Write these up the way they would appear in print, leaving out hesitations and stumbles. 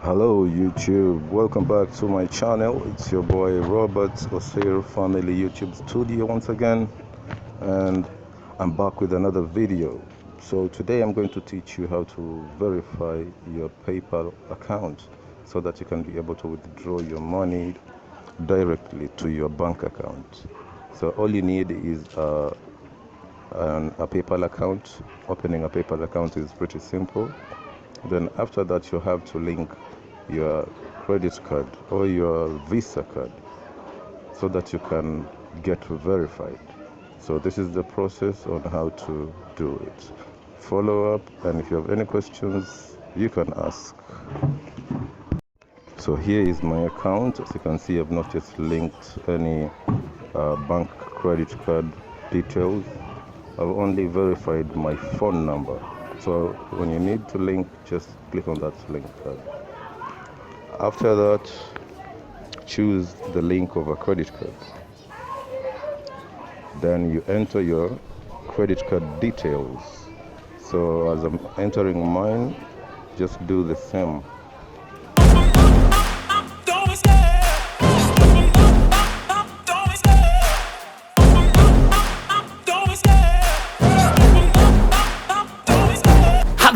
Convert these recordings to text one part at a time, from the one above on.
Hello YouTube, welcome back to my channel. It's your boy Robert Osir Family YouTube Studio once again, and I'm back with another video. So today I'm going to teach you how to verify your PayPal account so that you can be able to withdraw your money directly to your bank account. So all you need is a PayPal account. Opening a PayPal account is pretty simple. Then after that, you have to link your credit card or your Visa card so that you can get verified. So this is the process on how to do it. Follow up, and if you have any questions, you can ask. So here is my account. As you can see, I've not just linked any bank credit card details. I've only verified my phone number. So when you need to link, just click on that link card. After that, choose the link of a credit card. Then you enter your credit card details. So as I'm entering mine, just do the same.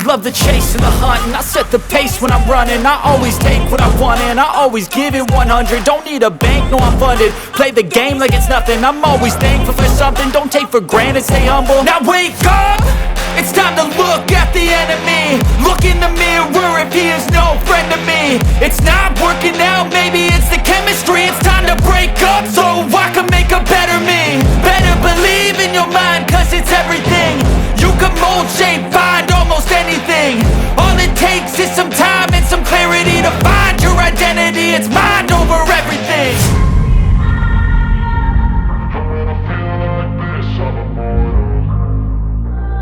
Love the chase and the hunt, and I set the pace when I'm running. I always take what I want and I always give it 100. Don't need a bank, no I'm funded. Play the game like it's nothing. I'm always thankful for something. Don't take for granted, stay humble. Now wake up, it's time to look at the enemy. Look in the mirror if he is no friend to me. It's not working out, maybe it's the chemistry. It's time to break up so I can make a better me. Better believe in your mind, cause it's everything. You can mold, shape,